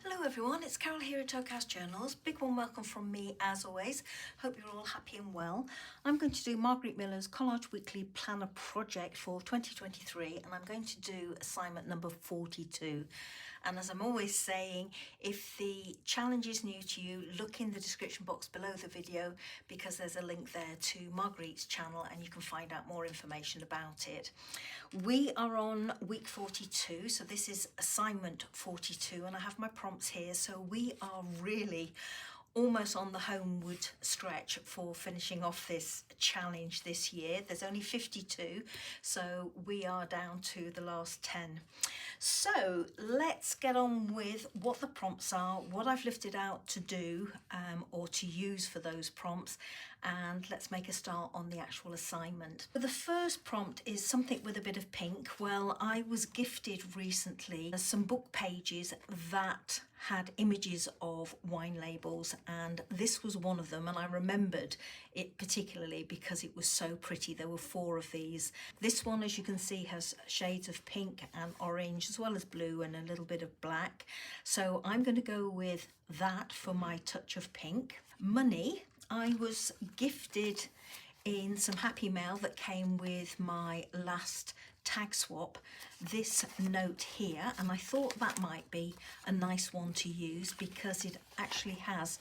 Hello everyone, it's Carol here at Tocast Journals. Big warm welcome from me as always. Hope you're all happy and well. I'm going to do Margarete Miller's Collage Weekly Planner project for 2023 and I'm going to do assignment number 42. And as I'm always saying, if the challenge is new to you, look in the description box below the video because there's a link there to Margarete's channel and you can find out more information about it. We are on week 42, so this is assignment 42 and I have my prompts here. So we are really almost on the homeward stretch for finishing off this challenge this year. There's only 52, so we are down to the last 10. So let's get on with what the prompts are, what I've lifted out to do or to use for those prompts, and let's make a start on the actual assignment. The first prompt is something with a bit of pink. Well, I was gifted recently some book pages that had images of wine labels, and this was one of them, and I remembered it particularly because it was so pretty. There were 4 of these. This one, as you can see, has shades of pink and orange as well as blue and a little bit of black, so I'm going to go with that for my touch of pink. Money, I was gifted in some happy mail that came with my last tag swap this note here, and I thought that might be a nice one to use because it actually has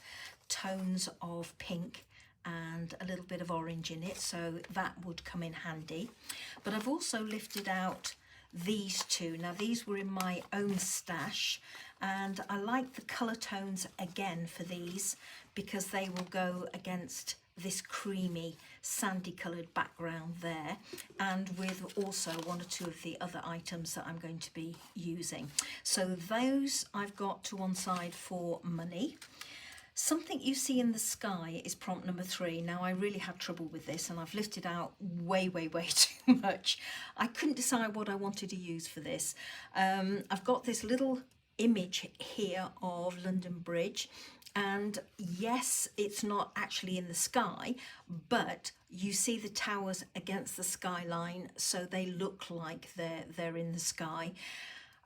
tones of pink and a little bit of orange in it, so that would come in handy. But I've also lifted out these two. Now these were in my own stash and I like the colour tones again for these because they will go against this creamy sandy coloured background there, and with also 1 or 2 of the other items that I'm going to be using. So those I've got to one side for money. Something you see in the sky is prompt number 3. Now I really had trouble with this and I've lifted out way too much. I couldn't decide what I wanted to use for this. I've got this little image here of London Bridge, and yes, it's not actually in the sky, but you see the towers against the skyline, so they look like they're in the sky.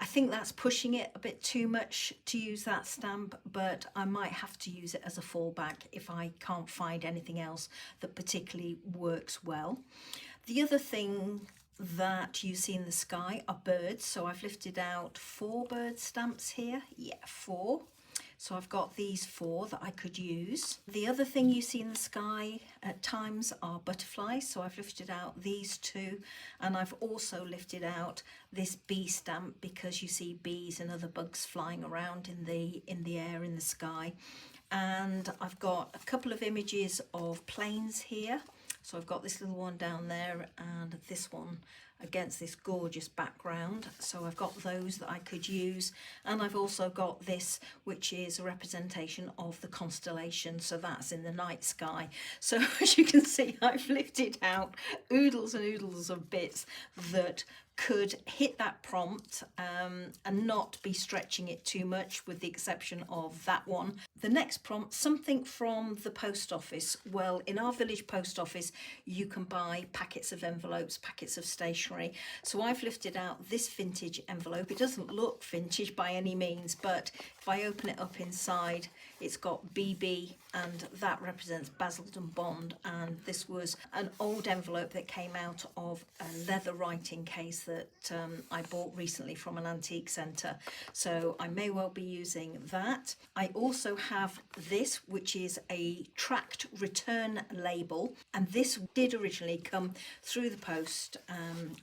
I think that's pushing it a bit too much to use that stamp, but I might have to use it as a fallback if I can't find anything else that particularly works well. The other thing that you see in the sky are birds, so I've lifted out 4 bird stamps here. Yeah, 4. So I've got these 4 that I could use. The other thing you see in the sky at times are butterflies, so I've lifted out these 2, and I've also lifted out this bee stamp because you see bees and other bugs flying around in the air in the sky. And I've got a couple of images of planes here. So I've got this little one down there and this one against this gorgeous background. So I've got those that I could use, and I've also got this, which is a representation of the constellation, so that's in the night sky. So as you can see, I've lifted out oodles and oodles of bits that could hit that prompt and not be stretching it too much, with the exception of that one. The next prompt, something from the post office. Well, in our village post office you can buy packets of envelopes, packets of stationery, so I've lifted out this vintage envelope. It doesn't look vintage by any means, but if I open it up inside, it's got BB and that represents Basildon Bond, and this was an old envelope that came out of a leather writing case that I bought recently from an antique centre, so I may well be using that. I also have this, which is a tracked return label, and this did originally come through the post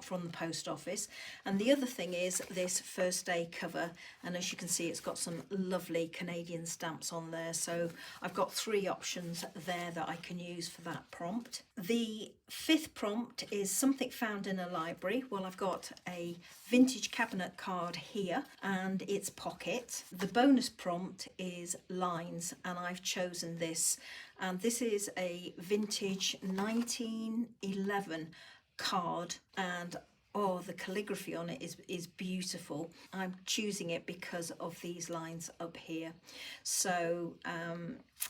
from the post office. And the other thing is this first day cover, and as you can see, it's got some lovely Canadian stamps on there, so I've got 3 options there that I can use for that prompt. The 5th prompt is something found in a library. Well, I've got a vintage cabinet card here and its pocket. The bonus prompt is lines, and I've chosen this, and this is a vintage 1911 card, and Oh, the calligraphy on it is beautiful. I'm choosing it because of these lines up here. So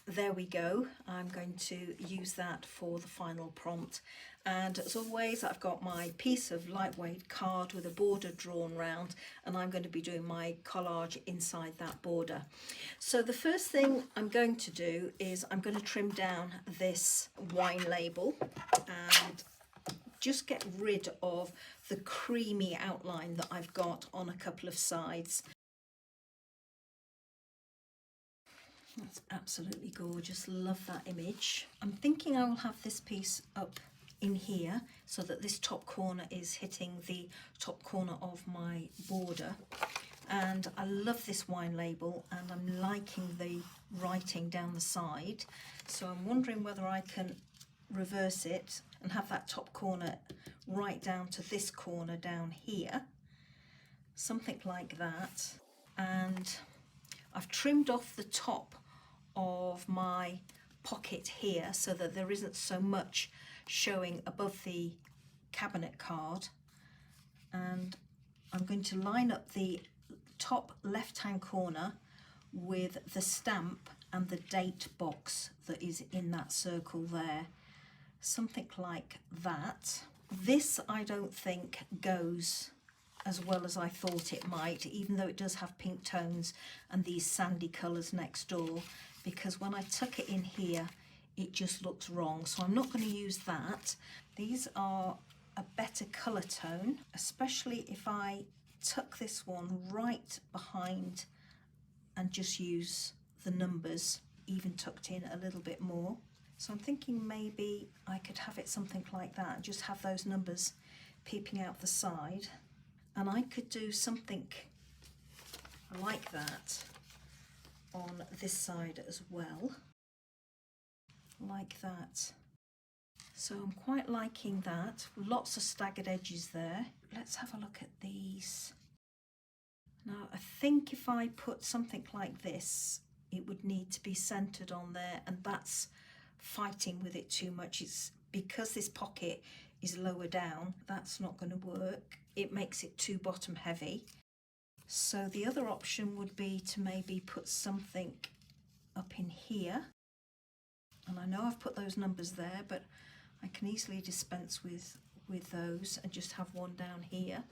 there we go. I'm going to use that for the final prompt. And as always, I've got my piece of lightweight card with a border drawn round, and I'm going to be doing my collage inside that border. So the first thing I'm going to do is I'm going to trim down this wine label and just get rid of the creamy outline that I've got on a couple of sides. That's absolutely gorgeous. Love that image. I'm thinking I will have this piece up in here so that this top corner is hitting the top corner of my border. And I love this wine label, and I'm liking the writing down the side. So I'm wondering whether I can reverse it and have that top corner right down to this corner down here, something like that. And I've trimmed off the top of my pocket here so that there isn't so much showing above the cabinet card, and I'm going to line up the top left hand corner with the stamp and the date box that is in that circle there, something like that. This I don't think goes as well as I thought it might, even though it does have pink tones and these sandy colours next door, because when I tuck it in here it just looks wrong, so I'm not going to use that. These are a better colour tone, especially if I tuck this one right behind and just use the numbers even tucked in a little bit more. So I'm thinking maybe I could have it something like that, just have those numbers peeping out the side. And I could do something like that on this side as well, like that. So I'm quite liking that. Lots of staggered edges there. Let's have a look at these. Now I think if I put something like this, it would need to be centered on there, and that's fighting with it too much. It's because this pocket is lower down, that's not going to work. It makes it too bottom heavy. So the other option would be to maybe put something up in here. And I know I've put those numbers there, but I can easily dispense with those and just have one down here.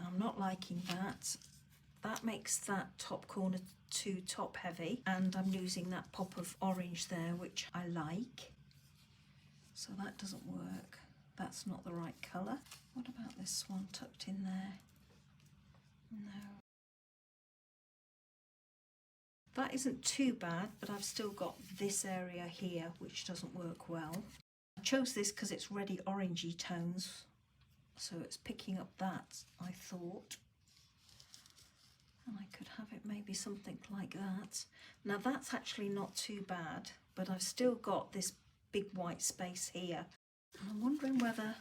I'm not liking that. That makes that top corner too top heavy, and I'm losing that pop of orange there, which I like. So that doesn't work. That's not the right colour. What about this one tucked in there? No. That isn't too bad, but I've still got this area here which doesn't work well. I chose this because it's reddy orangey tones, so it's picking up that, I thought. And I could have it maybe something like that. Now that's actually not too bad, but I've still got this big white space here. And I'm wondering whether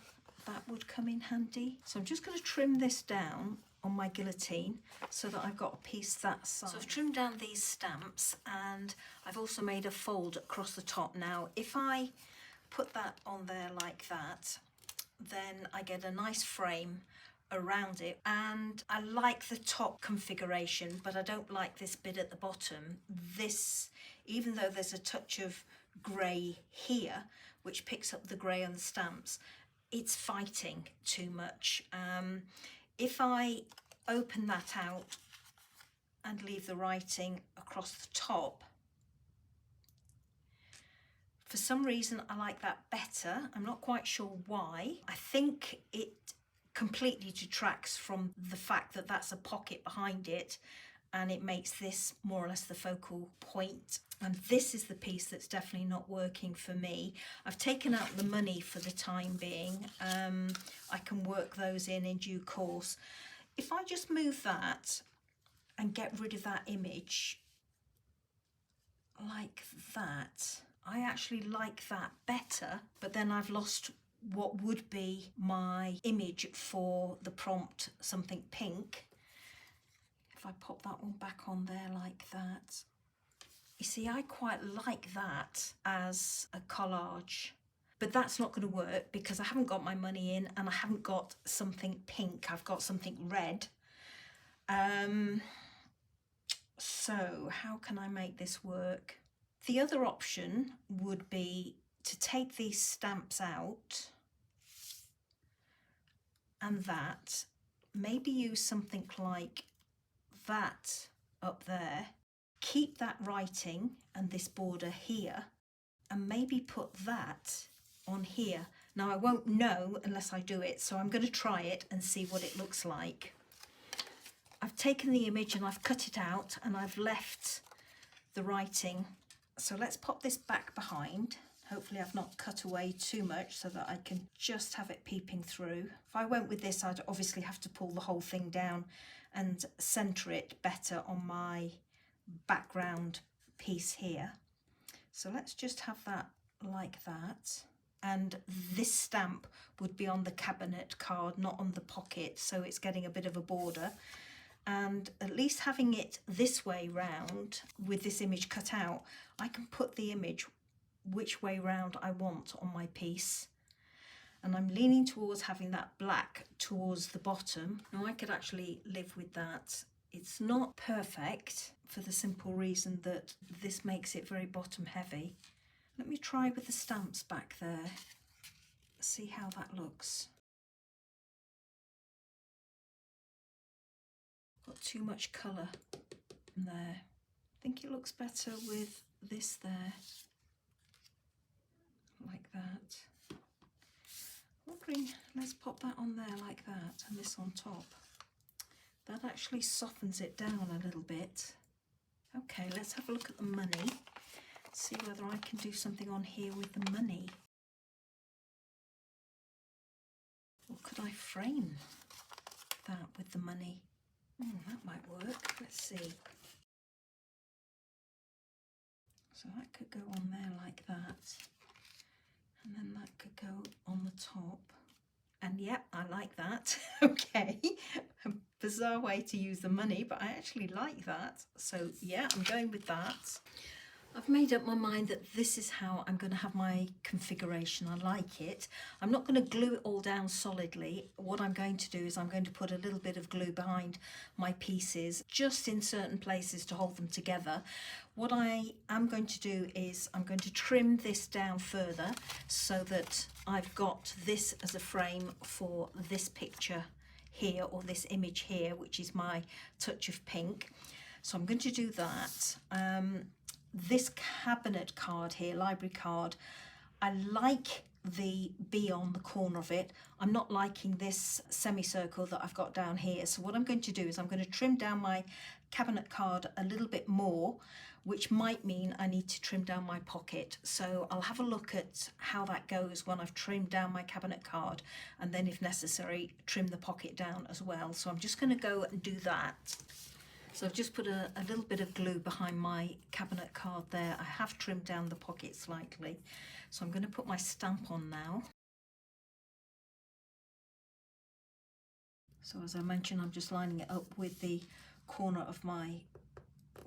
that would come in handy. So I'm just going to trim this down on my guillotine so that I've got a piece that size. So I've trimmed down these stamps, and I've also made a fold across the top. Now if I put that on there like that, then I get a nice frame around it, and I like the top configuration, but I don't like this bit at the bottom. This, even though there's a touch of grey here which picks up the grey on the stamps, it's fighting too much. If I open that out and leave the writing across the top, for some reason I like that better. I'm not quite sure why. I think it completely detracts from the fact that that's a pocket behind it, and it makes this more or less the focal point. And this is the piece that's definitely not working for me. I've taken out the money for the time being. I can work those in due course. If I just move that and get rid of that image like that, I actually like that better, but then I've lost what would be my image for the prompt, something pink. If I pop that one back on there like that, you see, I quite like that as a collage, but that's not going to work because I haven't got my money in and I haven't got something pink. I've got something red. So how can I make this work? The other option would be to take these stamps out and that, maybe use something like that up there, keep that writing and this border here, and maybe put that on here. Now I won't know unless I do it, so I'm going to try it and see what it looks like. I've taken the image and I've cut it out and I've left the writing. So let's pop this back behind. Hopefully I've not cut away too much so that I can just have it peeping through. If I went with this, I'd obviously have to pull the whole thing down and centre it better on my background piece here. So let's just have that like that. And this stamp would be on the cabinet card, not on the pocket, so it's getting a bit of a border. And at least having it this way round with this image cut out, I can put the image which way round I want on my piece. And I'm leaning towards having that black towards the bottom. Now I could actually live with that. It's not perfect for the simple reason that this makes it very bottom heavy. Let me try with the stamps back there, see how that looks. Got too much colour in there. I think it looks better with this there, like that. Wondering, let's pop that on there like that and this on top. That actually softens it down a little bit. Okay, let's have a look at the money. See whether I can do something on here with the money. Or could I frame that with the money? That might work. Let's see. So that could go on there like that. And then that could go on the top. And yep, I like that. Okay, a bizarre way to use the money, but I actually like that. So yeah, I'm going with that. I've made up my mind that this is how I'm going to have my configuration. I like it. I'm not going to glue it all down solidly. What I'm going to do is I'm going to put a little bit of glue behind my pieces, just in certain places to hold them together. What I am going to do is I'm going to trim this down further so that I've got this as a frame for this picture here, or this image here, which is my touch of pink. So I'm going to do that. This cabinet card here, library card, I like the bee on the corner of it. I'm not liking this semicircle that I've got down here. So what I'm going to do is I'm going to trim down my cabinet card a little bit more, which might mean I need to trim down my pocket. So I'll have a look at how that goes when I've trimmed down my cabinet card, and then if necessary, trim the pocket down as well. So I'm just going to go and do that. So I've just put a little bit of glue behind my cabinet card there. I have trimmed down the pocket slightly. So I'm going to put my stamp on now. So as I mentioned, I'm just lining it up with the corner of my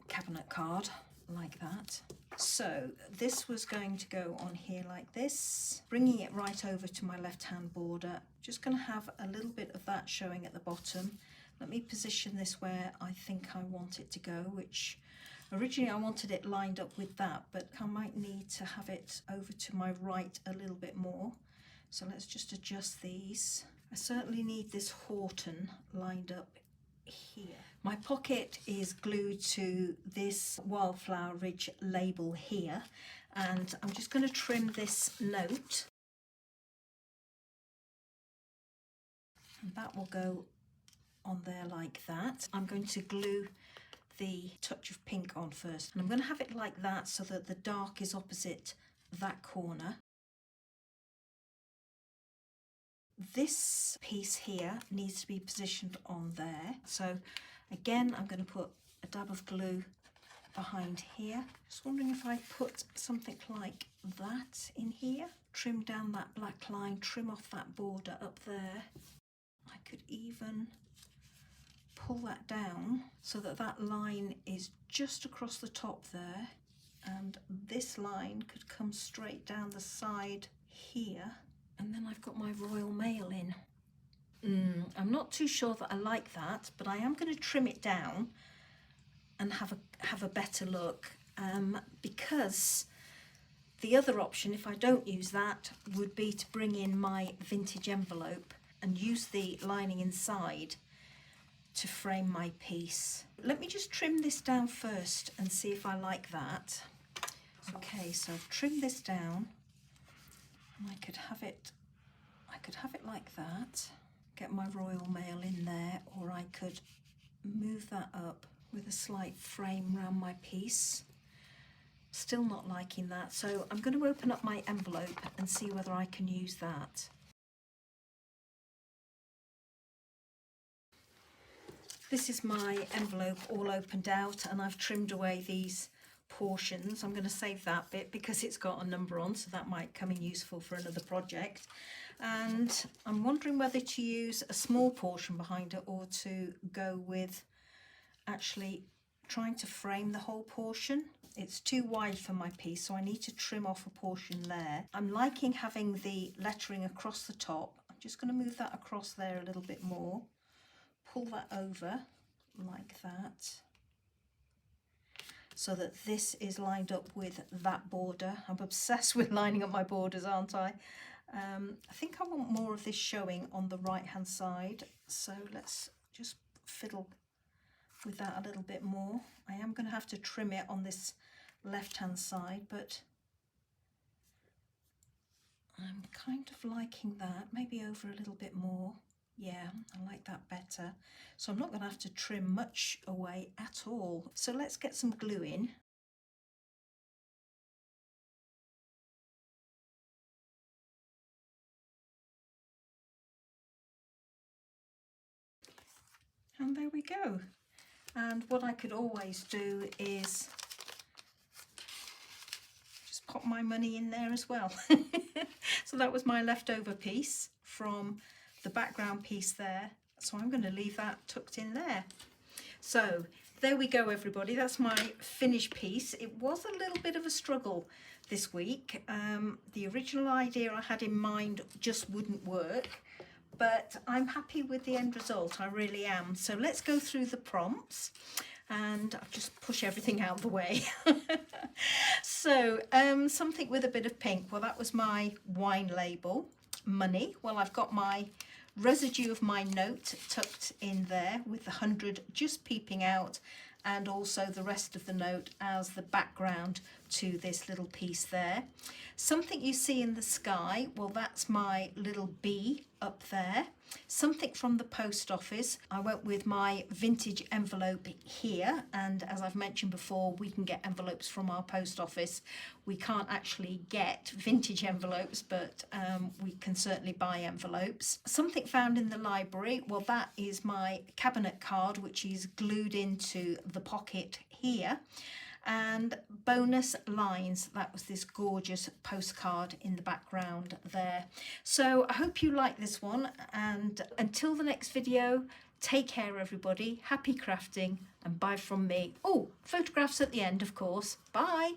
cabinet card, like that. So this was going to go on here like this, bringing it right over to my left-hand border. Just going to have a little bit of that showing at the bottom. Let me position this where I think I want it to go, which originally I wanted it lined up with that, but I might need to have it over to my right a little bit more. So let's just adjust these. I certainly need this Horton lined up here. My pocket is glued to this Wildflower Ridge label here, and I'm just going to trim this note. And that will go on there like that. I'm going to glue the touch of pink on first, and I'm going to have it like that so that the dark is opposite that corner. This piece here needs to be positioned on there. So again, I'm going to put a dab of glue behind here. Just wondering if I put something like that in here, trim down that black line, trim off that border up there. I could even pull that down so that that line is just across the top there, and this line could come straight down the side here, and then I've got my Royal Mail in. I'm not too sure that I like that, but I am going to trim it down and have a better look, because the other option, if I don't use that, would be to bring in my vintage envelope and use the lining inside to frame my piece. Let me just trim this down first and see if I like that. Okay, so I've trimmed this down, and I could have it like that, get my Royal Mail in there, or I could move that up with a slight frame around my piece. Still not liking that, so I'm going to open up my envelope and see whether I can use that. This is my envelope all opened out, and I've trimmed away these portions. I'm going to save that bit because it's got a number on, so that might come in useful for another project. And I'm wondering whether to use a small portion behind it or to go with actually trying to frame the whole portion. It's too wide for my piece, so I need to trim off a portion there. I'm liking having the lettering across the top. I'm just going to move that across there a little bit more. Pull that over like that, so that this is lined up with that border. I'm obsessed with lining up my borders, aren't I? I think I want more of this showing on the right hand side, so let's just fiddle with that a little bit more. I am going to have to trim it on this left hand side, but I'm kind of liking that. Maybe over a little bit more. Yeah, I like that better. So I'm not going to have to trim much away at all. So let's get some glue in. And there we go. And what I could always do is just pop my money in there as well. So that was my leftover piece from the background piece there. So I'm going to leave that tucked in there. So there we go, everybody. That's my finished piece. It was a little bit of a struggle this week. The original idea I had in mind just wouldn't work, but I'm happy with the end result. I really am. So let's go through the prompts, and I'll just push everything out of the way. So something with a bit of pink. Well, that was my wine label. Money. Well, I've got my residue of my note tucked in there with the 100 just peeping out, and also the rest of the note as the background to this little piece there. Something you see in the sky, well, that's my little bee up there. Something from the post office. I went with my vintage envelope here, and as I've mentioned before, we can get envelopes from our post office. We can't actually get vintage envelopes, but we can certainly buy envelopes. Something found in the library, well, that is my cabinet card, which is glued into the pocket here. And bonus lines, that was this gorgeous postcard in the background there. So I hope you like this one, and until the next video, take care everybody, happy crafting, and bye from me. Oh, photographs at the end, of course. Bye.